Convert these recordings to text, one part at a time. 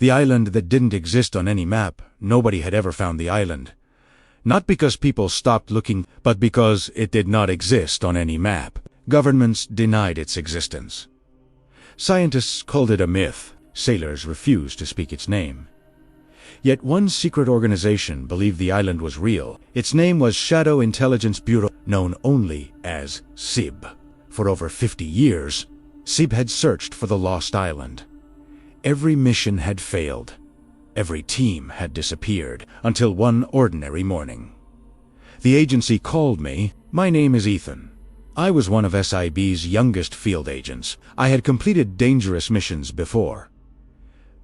The island that didn't exist on any map. Nobody had ever found the island. Not because people stopped looking, but because it did not exist on any map. Governments denied its existence. Scientists called it a myth. Sailors refused to speak its name. Yet one secret organization believed the island was real. Its name was Shadow Intelligence Bureau, known only as SIB. For over 50 years, SIB had searched for the lost island. Every mission had failed. Every team had disappeared, until one ordinary morning. The agency called me. My name is Ethan. I was one of SIB's youngest field agents. I had completed dangerous missions before.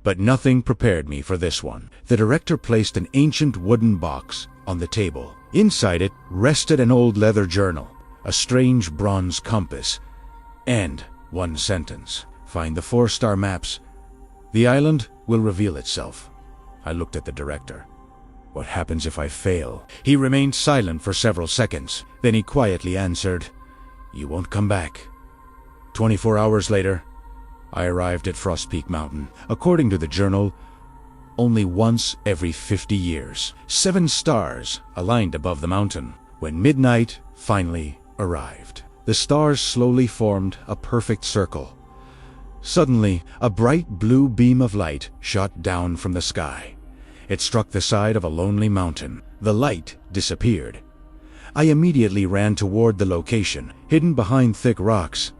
But nothing prepared me for this one. The director placed an ancient wooden box on the table. Inside it rested an old leather journal, a strange bronze compass, and one sentence: "Find the 4-star maps. The island will reveal itself." I looked at the director. What happens if I fail? He remained silent for several seconds. Then he quietly answered, "You won't come back." 24 hours later, I arrived at Frost Peak Mountain. According to the journal, only once every 50 years. 7 stars aligned above the mountain. When midnight finally arrived, the stars slowly formed a perfect circle. Suddenly, a bright blue beam of light shot down from the sky. It struck the side of a lonely mountain. The light disappeared. I immediately ran toward the location, hidden behind thick rocks.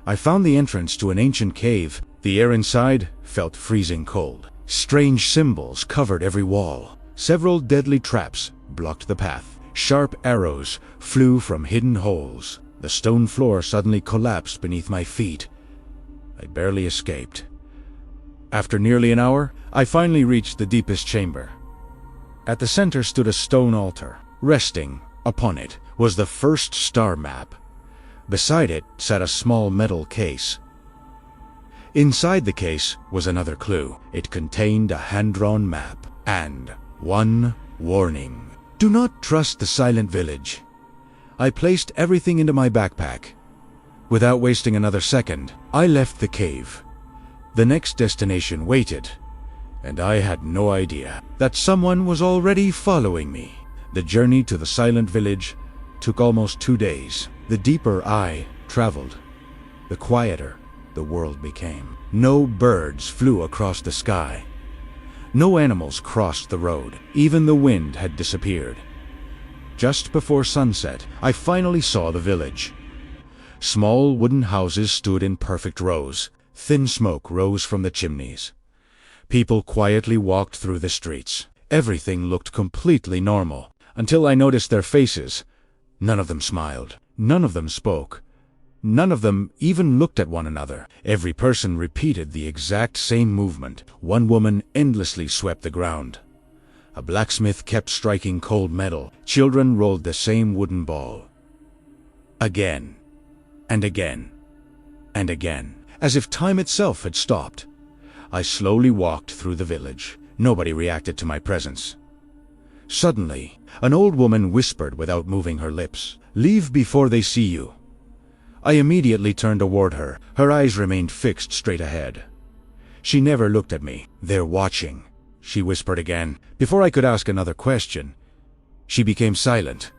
I found the entrance to an ancient cave. The air inside felt freezing cold. Strange symbols covered every wall. Several deadly traps blocked the path. Sharp arrows flew from hidden holes. The stone floor suddenly collapsed beneath my feet. I barely escaped. After nearly an hour, I finally reached the deepest chamber. At the center stood a stone altar. Resting upon it was the first star map. Beside it sat a small metal case. Inside the case was another clue. It contained a hand-drawn map and one warning: "Do not trust the silent village." I placed everything into my backpack. Without wasting another second, I left the cave. The next destination waited, and I had no idea that someone was already following me. The journey to the silent village took almost 2 days. The deeper I traveled, the quieter the world became. No birds flew across the sky. No animals crossed the road. Even the wind had disappeared. Just before sunset, I finally saw the village. Small wooden houses stood in perfect rows. Thin smoke rose from the chimneys. People quietly walked through the streets. Everything looked completely normal, until I noticed their faces. None of them smiled. None of them spoke. None of them even looked at one another. Every person repeated the exact same movement. One woman endlessly swept the ground. A blacksmith kept striking cold metal. Children rolled the same wooden ball. Again, and again, and again, as if time itself had stopped. I slowly walked through the village. Nobody reacted to my presence. Suddenly, an old woman whispered without moving her lips, "Leave before they see you." I immediately turned toward her. Her eyes remained fixed straight ahead. She never looked at me. "They're watching," she whispered again. Before I could ask another question, she became silent,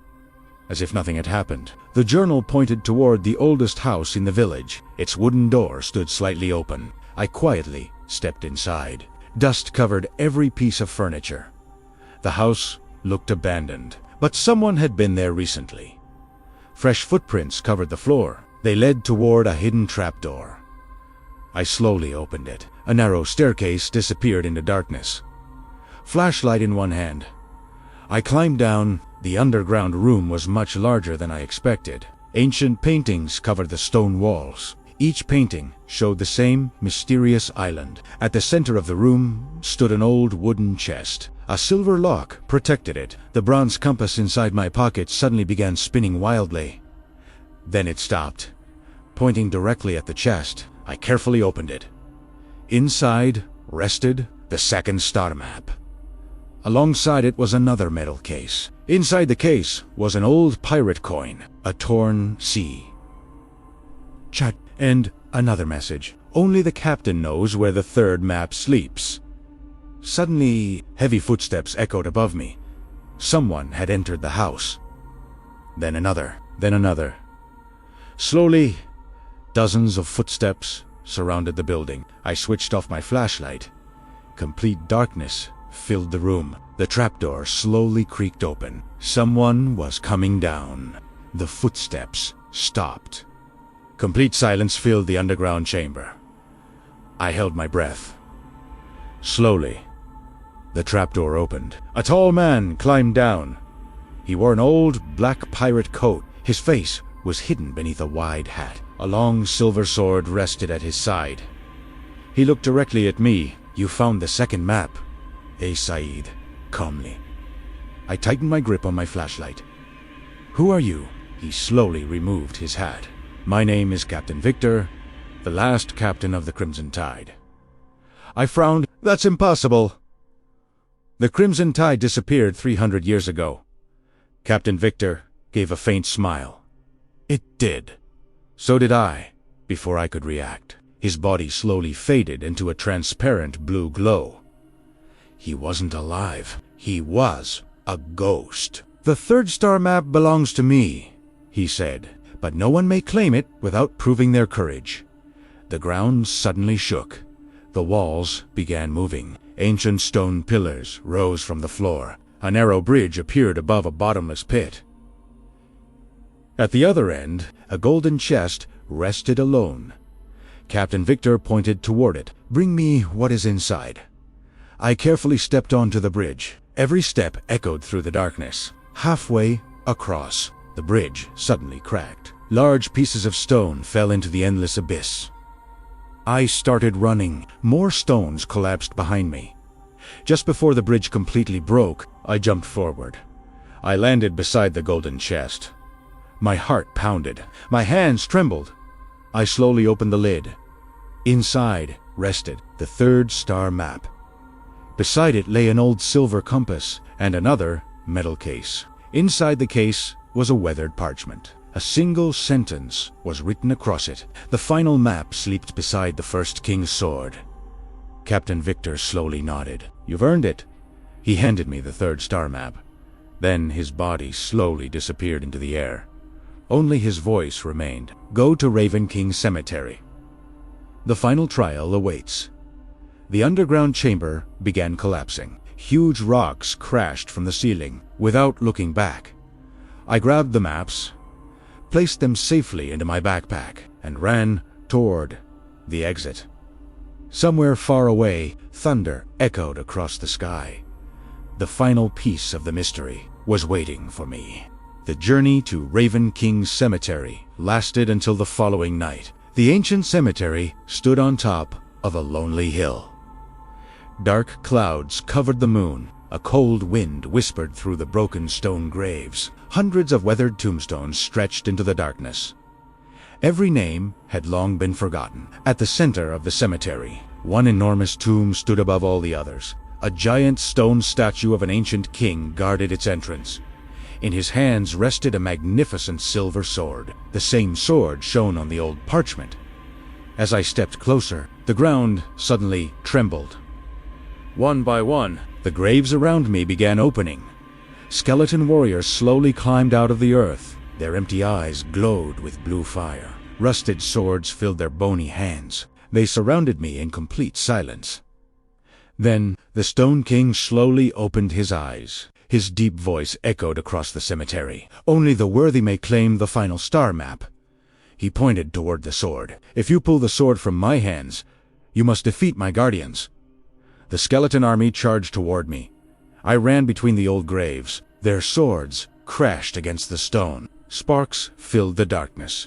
as if nothing had happened. The journal pointed toward the oldest house in the village. Its wooden door stood slightly open. I quietly stepped inside. Dust covered every piece of furniture. The house looked abandoned, but someone had been there recently. Fresh footprints covered the floor. They led toward a hidden trapdoor. I slowly opened it. A narrow staircase disappeared into darkness. Flashlight in one hand, I climbed down. The underground room was much larger than I expected. Ancient paintings covered the stone walls. Each painting showed the same mysterious island. At the center of the room stood an old wooden chest. A silver lock protected it. The bronze compass inside my pocket suddenly began spinning wildly. Then it stopped. Pointing directly at the chest, I carefully opened it. Inside rested the second star map. Alongside it was another metal case. Inside the case was an old pirate coin, a torn C. Chat, and another message. "Only the captain knows where the third map sleeps." Suddenly, heavy footsteps echoed above me. Someone had entered the house. Then another, then another. Slowly, dozens of footsteps surrounded the building. I switched off my flashlight. Complete darkness filled the room. The trapdoor slowly creaked open. Someone was coming down. The footsteps stopped. Complete silence filled the underground chamber. I held my breath. Slowly, the trapdoor opened. A tall man climbed down. He wore an old black pirate coat. His face was hidden beneath a wide hat. A long silver sword rested at his side. He looked directly at me. "You found the second map," Said calmly. I tightened my grip on my flashlight. "Who are you?" He slowly removed his hat. "My name is Captain Victor, the last captain of the Crimson Tide." I frowned. "That's impossible." "The Crimson Tide disappeared 300 years ago." Captain Victor gave a faint smile. "It did. So did I," before I could react. His body slowly faded into a transparent blue glow. He wasn't alive. He was a ghost. "The third star map belongs to me," he said, "but no one may claim it without proving their courage." The ground suddenly shook. The walls began moving. Ancient stone pillars rose from the floor. A narrow bridge appeared above a bottomless pit. At the other end, a golden chest rested alone. Captain Victor pointed toward it. "Bring me what is inside." I carefully stepped onto the bridge. Every step echoed through the darkness. Halfway across, the bridge suddenly cracked. Large pieces of stone fell into the endless abyss. I started running. More stones collapsed behind me. Just before the bridge completely broke, I jumped forward. I landed beside the golden chest. My heart pounded. My hands trembled. I slowly opened the lid. Inside rested the third star map. Beside it lay an old silver compass and another metal case. Inside the case was a weathered parchment. A single sentence was written across it. The final map slept beside the first king's sword. Captain Victor slowly nodded. "You've earned it." He handed me the third star map. Then his body slowly disappeared into the air. Only his voice remained. "Go to Raven King Cemetery. The final trial awaits." The underground chamber began collapsing. Huge rocks crashed from the ceiling. Without looking back, I grabbed the maps, placed them safely into my backpack, and ran toward the exit. Somewhere far away, thunder echoed across the sky. The final piece of the mystery was waiting for me. The journey to Raven King Cemetery lasted until the following night. The ancient cemetery stood on top of a lonely hill. Dark clouds covered the moon. A cold wind whispered through the broken stone graves. Hundreds of weathered tombstones stretched into the darkness. Every name had long been forgotten. At the center of the cemetery, one enormous tomb stood above all the others. A giant stone statue of an ancient king guarded its entrance. In his hands rested a magnificent silver sword, the same sword shown on the old parchment. As I stepped closer, the ground suddenly trembled. One by one, the graves around me began opening. Skeleton warriors slowly climbed out of the earth. Their empty eyes glowed with blue fire. Rusted swords filled their bony hands. They surrounded me in complete silence. Then the Stone King slowly opened his eyes. His deep voice echoed across the cemetery. "Only the worthy may claim the final star map." He pointed toward the sword. "If you pull the sword from my hands, you must defeat my guardians." The skeleton army charged toward me. I ran between the old graves. Their swords crashed against the stone. Sparks filled the darkness.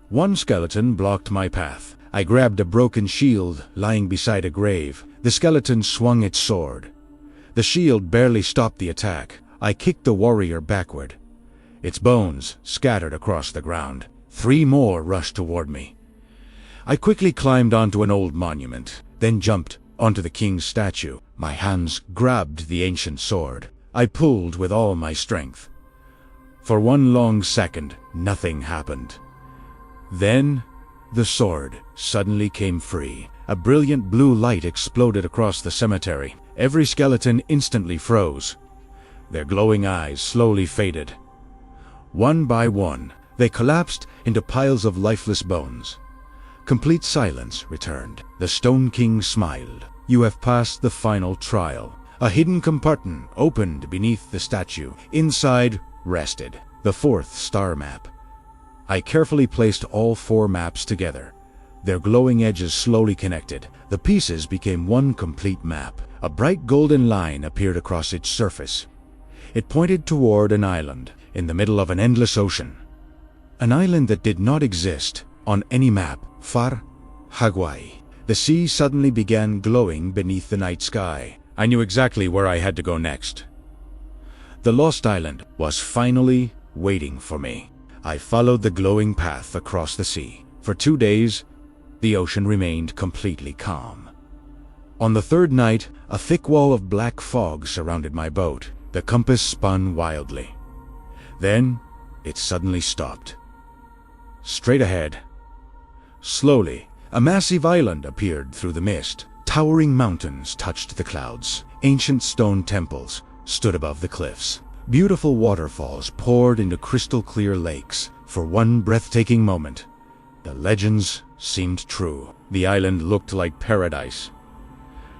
One skeleton blocked my path. I grabbed a broken shield lying beside a grave. The skeleton swung its sword. The shield barely stopped the attack. I kicked the warrior backward. Its bones scattered across the ground. 3 more rushed toward me. I quickly climbed onto an old monument, then jumped onto the king's statue. My hands grabbed the ancient sword. I pulled with all my strength. For one long second, nothing happened. Then, the sword suddenly came free. A brilliant blue light exploded across the cemetery. Every skeleton instantly froze. Their glowing eyes slowly faded. One by one, they collapsed into piles of lifeless bones. Complete silence returned. The Stone King smiled. "You have passed the final trial." A hidden compartment opened beneath the statue. Inside rested the fourth star map. I carefully placed all 4 maps together. Their glowing edges slowly connected. The pieces became one complete map. A bright golden line appeared across its surface. It pointed toward an island in the middle of an endless ocean. An island that did not exist on any map. Far Hawaii. The sea suddenly began glowing beneath the night sky. I knew exactly where I had to go next. The Lost Island was finally waiting for me. I followed the glowing path across the sea. For 2 days, the ocean remained completely calm. On the 3rd night, a thick wall of black fog surrounded my boat. The compass spun wildly. Then, it suddenly stopped. Straight ahead, slowly, a massive island appeared through the mist. Towering mountains touched the clouds. Ancient stone temples stood above the cliffs. Beautiful waterfalls poured into crystal-clear lakes. For one breathtaking moment, the legends seemed true. The island looked like paradise.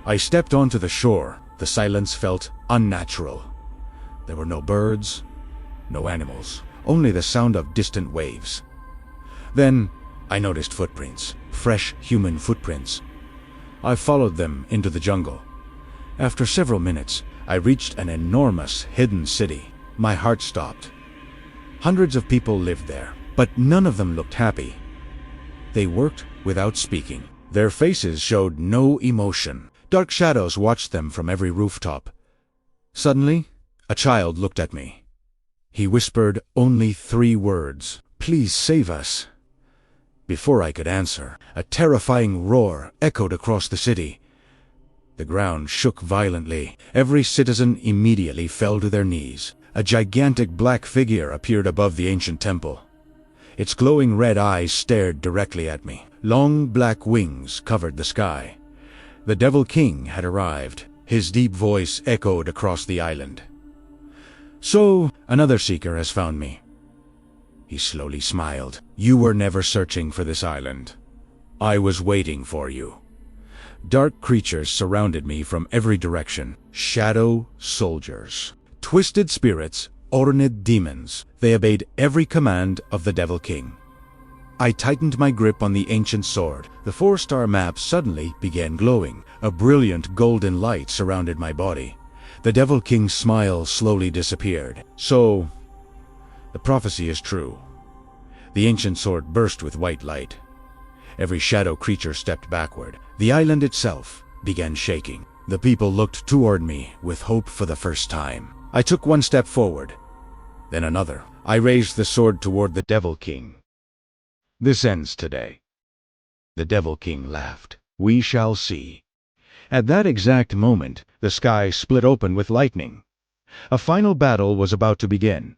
I stepped onto the shore. The silence felt unnatural. There were no birds, no animals, only the sound of distant waves. Then I noticed footprints, fresh human footprints. I followed them into the jungle. After several minutes, I reached an enormous hidden city. My heart stopped. Hundreds of people lived there, but none of them looked happy. They worked without speaking. Their faces showed no emotion. Dark shadows watched them from every rooftop. Suddenly, a child looked at me. He whispered only 3 words, "Please save us." Before I could answer, a terrifying roar echoed across the city. The ground shook violently. Every citizen immediately fell to their knees. A gigantic black figure appeared above the ancient temple. Its glowing red eyes stared directly at me. Long black wings covered the sky. The Devil King had arrived. His deep voice echoed across the island. "So, another seeker has found me." He slowly smiled. "You were never searching for this island. I was waiting for you." Dark creatures surrounded me from every direction. Shadow soldiers, twisted spirits, Ornid demons. They obeyed every command of the Devil King. I tightened my grip on the ancient sword. The 4-star map suddenly began glowing. A brilliant golden light surrounded my body. The Devil King's smile slowly disappeared. So, the prophecy is true. The ancient sword burst with white light. Every shadow creature stepped backward. The island itself began shaking. The people looked toward me with hope for the first time. I took one step forward, then another. I raised the sword toward the Devil King. "This ends today." The Devil King laughed. "We shall see." At that exact moment, the sky split open with lightning. A final battle was about to begin.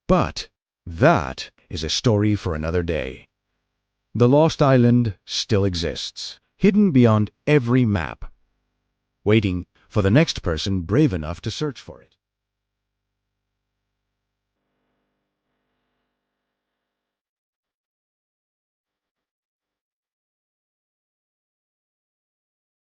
But that is a story for another day. The Lost Island still exists, hidden beyond every map, waiting for the next person brave enough to search for it.